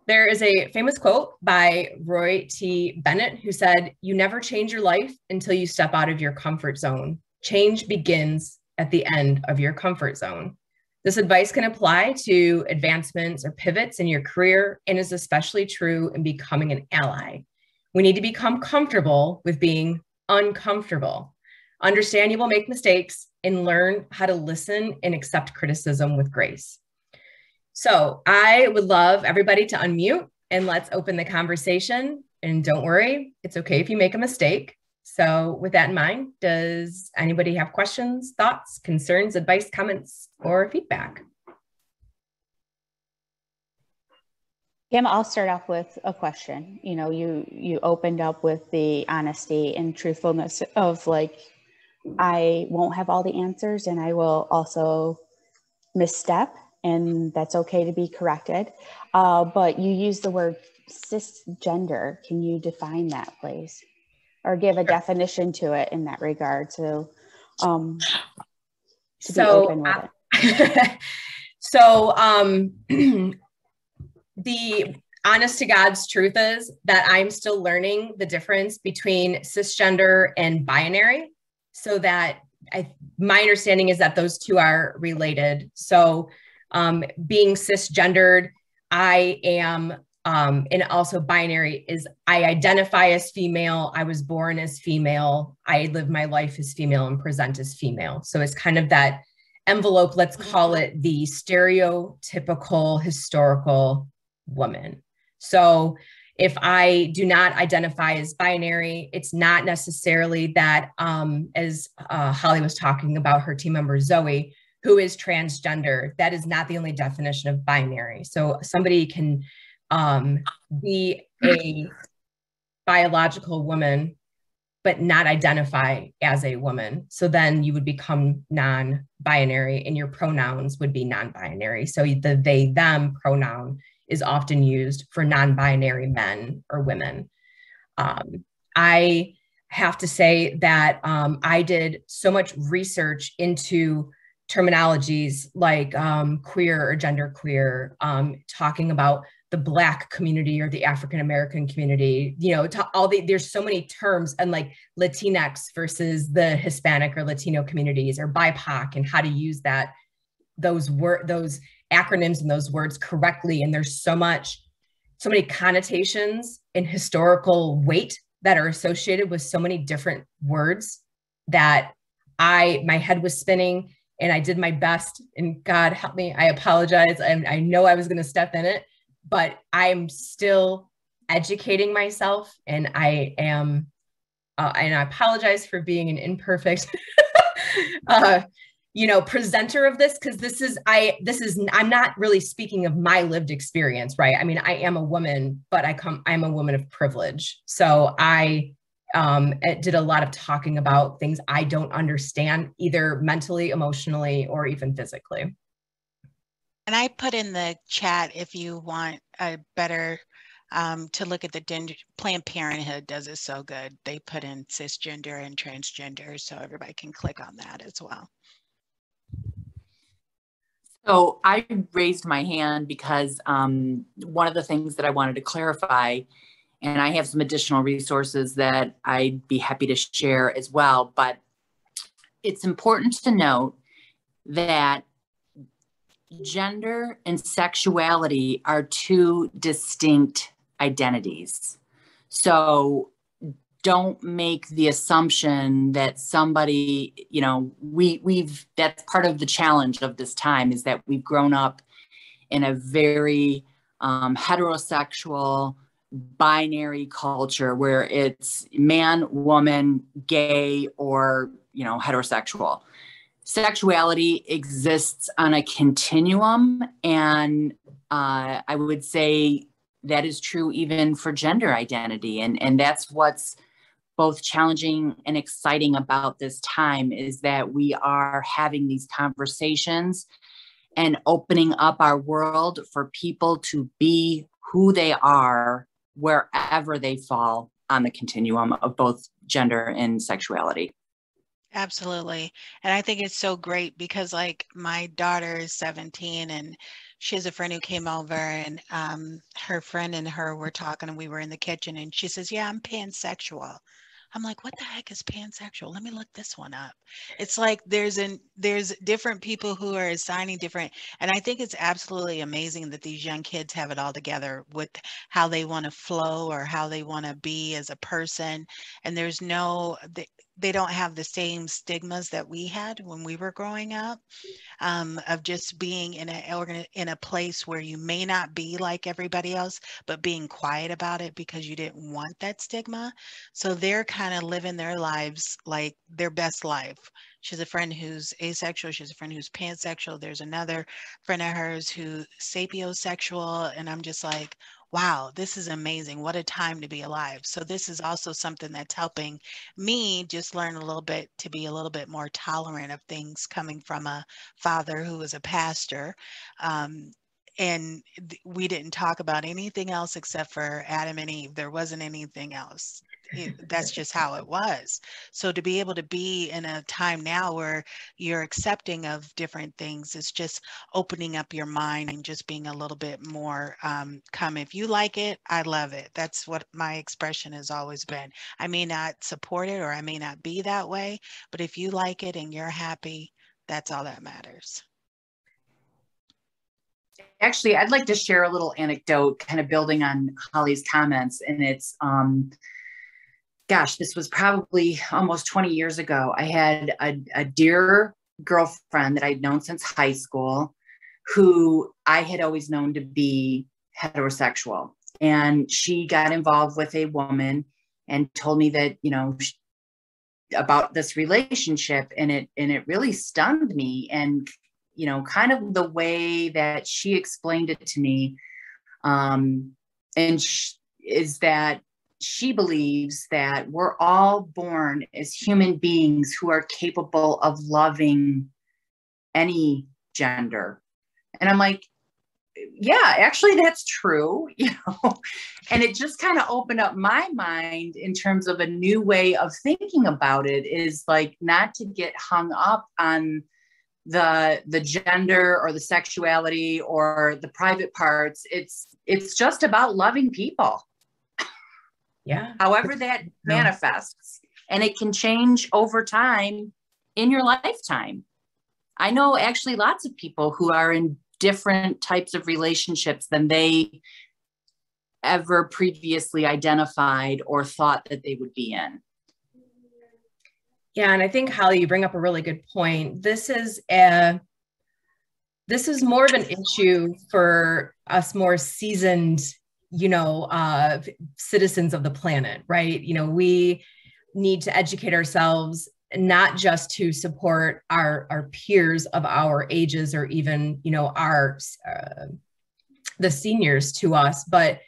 [SPEAKER 2] There is a famous quote by Roy T. Bennett who said, "You never change your life until you step out of your comfort zone. Change begins at the end of your comfort zone." This advice can apply to advancements or pivots in your career and is especially true in becoming an ally. We need to become comfortable with being uncomfortable. Understand you will make mistakes and learn how to listen and accept criticism with grace. So I would love everybody to unmute and let's open the conversation. And don't worry, it's okay if you make a mistake. So with that in mind, does anybody have questions, thoughts, concerns, advice, comments, or feedback?
[SPEAKER 4] Kim, I'll start off with a question. You know, you opened up with the honesty and truthfulness of, like, I won't have all the answers and I will also misstep, and that's okay to be corrected. But you use the word cisgender. Can you define that, please? Or give a definition to it in that regard to be open with it.
[SPEAKER 2] So the honest to God's truth is that I'm still learning the difference between cisgender and binary, so that my understanding is that those two are related. So being cisgendered, I am, and also binary is I identify as female, I was born as female, I live my life as female and present as female. So it's kind of that envelope, let's call it the stereotypical historical woman. So if I do not identify as binary, it's not necessarily that, as Holly was talking about her team member Zoe, who is transgender. That is not the only definition of binary. So somebody can be a biological woman, but not identify as a woman. So then you would become non-binary and your pronouns would be non-binary. So the they, them pronoun is often used for non-binary men or women. I have to say that I did so much research into terminologies like queer or genderqueer, talking about the Black community or the African American community, you know, there's so many terms, and like Latinx versus the Hispanic or Latino communities, or BIPOC, and how to use those acronyms and those words correctly. And there's so many connotations and historical weight that are associated with so many different words that my head was spinning, and I did my best, and God help me, I apologize. I know I was going to step in it, but I'm still educating myself, and I am, and I apologize for being an imperfect, presenter of this, because I'm not really speaking of my lived experience, right? I mean, I am a woman, but I'm a woman of privilege. So I did a lot of talking about things I don't understand, either mentally, emotionally, or even physically.
[SPEAKER 3] And I put in the chat, if you want a better to look at the Planned Parenthood does it so good. They put in cisgender and transgender, so everybody can click on that as well.
[SPEAKER 5] So I raised my hand because one of the things that I wanted to clarify, and I have some additional resources that I'd be happy to share as well, but it's important to note that gender and sexuality are two distinct identities. So don't make the assumption that somebody, that's part of the challenge of this time, is that we've grown up in a very heterosexual, binary culture where it's man, woman, gay, or, heterosexual. Sexuality exists on a continuum, and I would say that is true even for gender identity. And that's what's both challenging and exciting about this time, is that we are having these conversations and opening up our world for people to be who they are wherever they fall on the continuum of both gender and sexuality.
[SPEAKER 3] Absolutely. And I think it's so great because, like, my daughter is 17 and she has a friend who came over, and her friend and her were talking, and we were in the kitchen, and she says, yeah, I'm pansexual. I'm like, what the heck is pansexual? Let me look this one up. It's like there's different people who are assigning different, and I think it's absolutely amazing that these young kids have it all together with how they want to flow or how they want to be as a person. And there's they don't have the same stigmas that we had when we were growing up, of just being in a place where you may not be like everybody else, but being quiet about it because you didn't want that stigma. So they're kind of living their lives like their best life. She has a friend who's asexual. She has a friend who's pansexual. There's another friend of hers who's sapiosexual. And I'm just like, wow, this is amazing. What a time to be alive. So this is also something that's helping me just learn a little bit to be a little bit more tolerant of things coming from a father who was a pastor. And we didn't talk about anything else except for Adam and Eve. There wasn't anything else. That's just how it was. So to be able to be in a time now where you're accepting of different things, it's just opening up your mind and just being a little bit more if you like it, I love it. That's what my expression has always been. I may not support it or I may not be that way, but if you like it and you're happy, that's all that matters.
[SPEAKER 5] Actually, I'd like to share a little anecdote kind of building on Holly's comments. And it's, this was probably almost 20 years ago. I had a dear girlfriend that I'd known since high school, who I had always known to be heterosexual. And she got involved with a woman and told me that, about this relationship. And it really stunned me. And kind of the way that she explained it to me, is that she believes that we're all born as human beings who are capable of loving any gender. And I'm like, yeah, actually that's true, and it just kind of opened up my mind in terms of a new way of thinking about it, is like not to get hung up on the gender or the sexuality or the private parts. It's just about loving people.
[SPEAKER 2] Yeah.
[SPEAKER 5] However that manifests, and it can change over time in your lifetime. I know actually lots of people who are in different types of relationships than they ever previously identified or thought that they would be in.
[SPEAKER 2] Yeah, and I think, Holly, you bring up a really good point. This is more of an issue for us more seasoned, citizens of the planet, right? We need to educate ourselves, not just to support our peers of our ages, or even, the seniors to us, but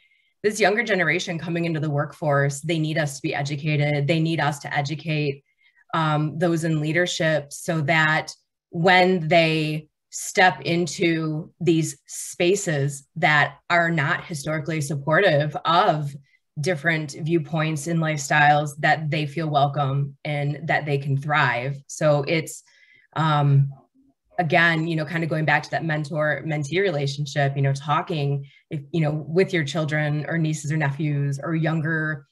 [SPEAKER 2] this younger generation coming into the workforce, they need us to be educated. They need us to educate those in leadership, so that when they step into these spaces that are not historically supportive of different viewpoints and lifestyles, that they feel welcome and that they can thrive. So it's, again, kind of going back to that mentor-mentee relationship, talking, with your children or nieces or nephews or younger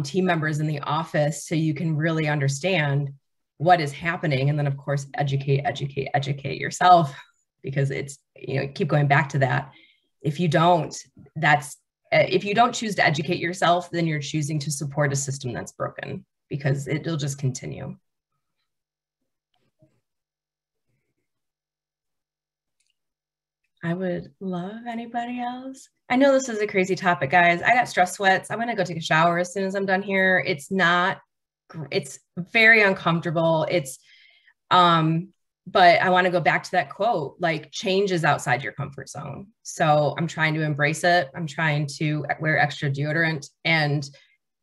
[SPEAKER 2] team members in the office, so you can really understand what is happening. And then of course, educate yourself, because it's, keep going back to that. If you don't choose to educate yourself, then you're choosing to support a system that's broken, because it'll just continue. I would love anybody else. I know this is a crazy topic, guys. I got stress sweats. I'm going to go take a shower as soon as I'm done here. It's very uncomfortable. But I want to go back to that quote, like, change is outside your comfort zone. So I'm trying to embrace it. I'm trying to wear extra deodorant and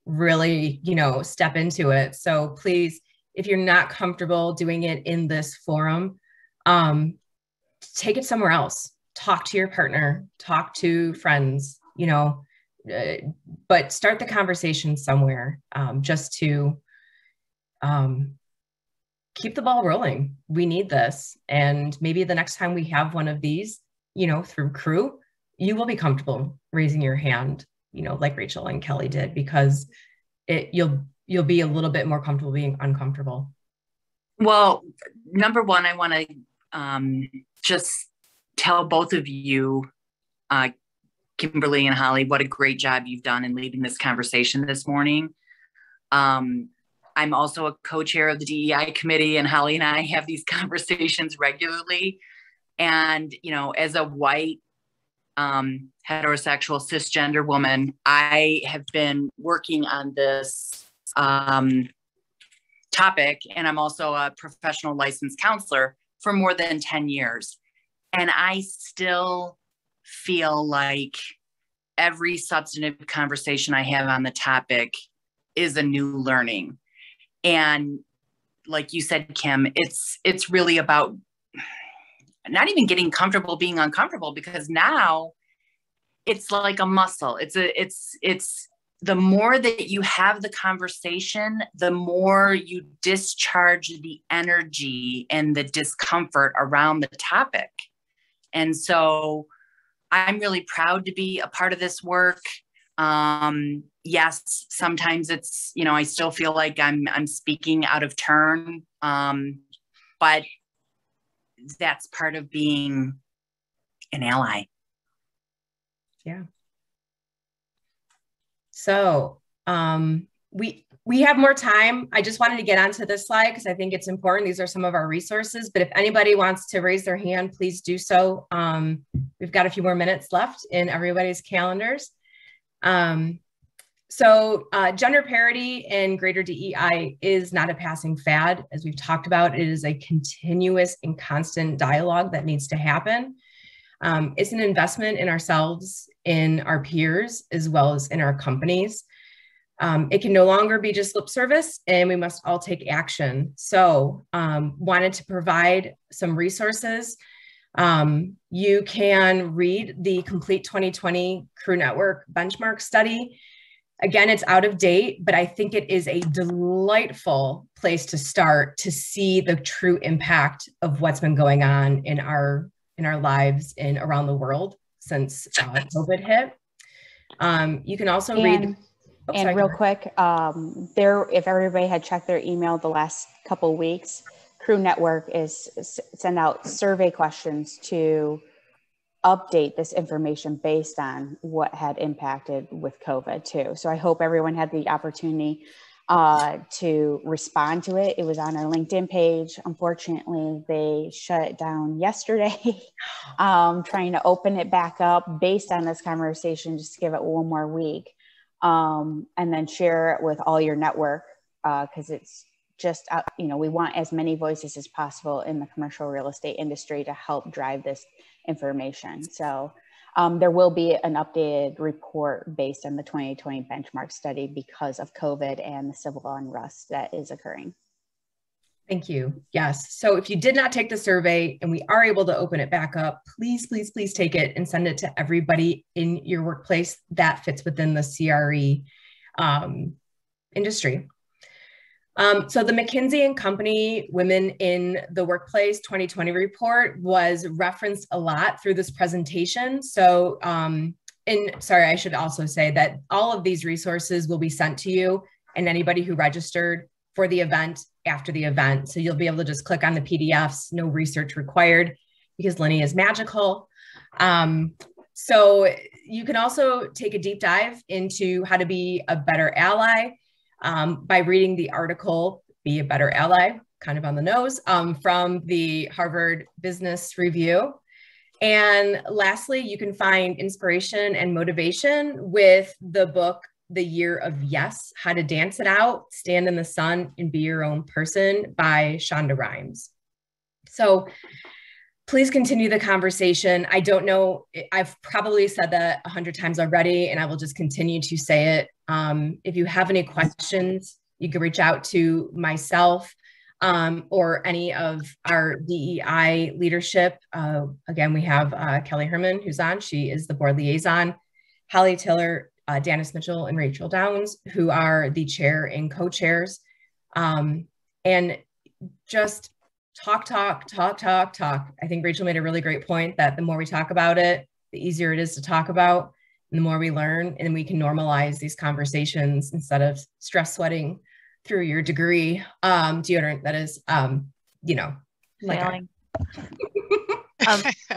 [SPEAKER 2] really, step into it. So please, if you're not comfortable doing it in this forum, take it somewhere else. Talk to your partner, talk to friends, but start the conversation somewhere, just to keep the ball rolling. We need this. And maybe the next time we have one of these, through Crew, you will be comfortable raising your hand, like Rachel and Kelly did, because you'll be a little bit more comfortable being uncomfortable.
[SPEAKER 5] Well, number one, I want to just tell both of you, Kimberly and Holly, what a great job you've done in leading this conversation this morning. I'm also a co-chair of the DEI committee, and Holly and I have these conversations regularly. And, as a white, heterosexual, cisgender woman, I have been working on this topic, and I'm also a professional licensed counselor for more than 10 years. And I still feel like every substantive conversation I have on the topic is a new learning. And like you said, Kim, it's really about not even getting comfortable being uncomfortable, because now it's like a muscle. It's the more that you have the conversation, the more you discharge the energy and the discomfort around the topic. And so I'm really proud to be a part of this work. Yes, sometimes it's, I still feel like I'm speaking out of turn, but that's part of being an ally.
[SPEAKER 2] Yeah. So we have more time. I just wanted to get onto this slide because I think it's important. These are some of our resources, but if anybody wants to raise their hand, please do so. We've got a few more minutes left in everybody's calendars. So gender parity in greater DEI is not a passing fad. As we've talked about, it is a continuous and constant dialogue that needs to happen. It's an investment in ourselves, in our peers, as well as in our companies. It can no longer be just lip service, and we must all take action. So wanted to provide some resources. You can read the complete 2020 Crew Network benchmark study. Again, it's out of date, but I think it is a delightful place to start to see the true impact of what's been going on in our lives and around the world since COVID hit. You can also read.
[SPEAKER 4] And real quick, if everybody had checked their email the last couple of weeks, Crew Network is send out survey questions to update this information based on what had impacted with COVID too. So I hope everyone had the opportunity to respond to it. It was on our LinkedIn page. Unfortunately, they shut it down yesterday, trying to open it back up based on this conversation, just to give it one more week. And then share it with all your network, because it's just, we want as many voices as possible in the commercial real estate industry to help drive this information. So there will be an updated report based on the 2020 benchmark study because of COVID and the civil unrest that is occurring.
[SPEAKER 2] Thank you. Yes. So if you did not take the survey and we are able to open it back up, please, please, please take it and send it to everybody in your workplace that fits within the CRE industry. So the McKinsey & Company Women in the Workplace 2020 report was referenced a lot through this presentation. So, sorry, I should also say that all of these resources will be sent to you and anybody who registered for the event after the event. So you'll be able to just click on the PDFs, no research required, because Lenny is magical. So you can also take a deep dive into how to be a better ally by reading the article, Be a Better Ally, kind of on the nose, from the Harvard Business Review. And lastly, you can find inspiration and motivation with the book, The Year of Yes, How to Dance It Out, Stand in the Sun and Be Your Own Person by Shonda Rhimes. So please continue the conversation. I don't know, I've probably said that 100 times already, and I will just continue to say it. If you have any questions, you can reach out to myself or any of our DEI leadership. Again, we have Kelly Herman, who's on. She is the board liaison. Holly Tiller, Janice Mitchell, and Rachel Downs, who are the chair and co-chairs. And just talk. I think Rachel made a really great point that the more we talk about it, the easier it is to talk about, and the more we learn, and we can normalize these conversations instead of stress sweating through your degree deodorant that is,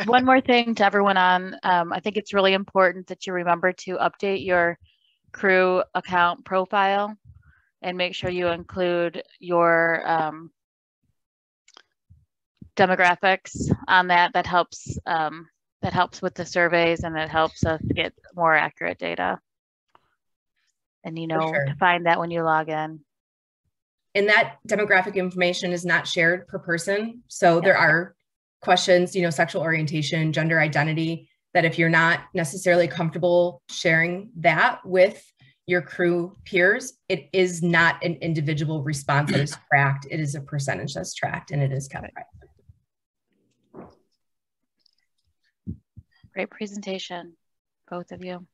[SPEAKER 6] one more thing to everyone on, I think it's really important that you remember to update your crew account profile and make sure you include your demographics on that. That helps with the surveys, and it helps us get more accurate data. And to find that when you log in.
[SPEAKER 2] And that demographic information is not shared per person. So there are questions, sexual orientation, gender identity, that if you're not necessarily comfortable sharing that with your crew peers, it is not an individual response that is tracked. It is a percentage that's tracked, and it is kept private.
[SPEAKER 6] Great presentation, both of you.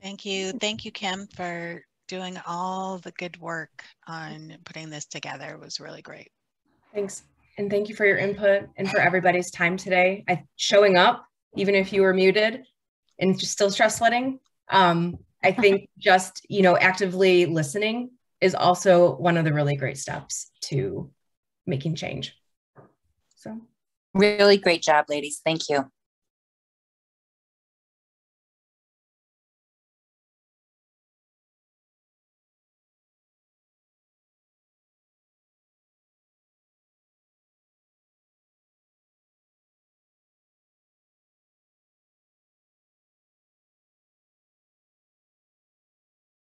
[SPEAKER 3] Thank you. Thank you, Kim, for doing all the good work on putting this together. It was really great.
[SPEAKER 2] Thanks. And thank you for your input and for everybody's time today. Showing up, even if you were muted and just still stress sweating. I think just, actively listening is also one of the really great steps to making change. So
[SPEAKER 7] really great job, ladies. Thank you.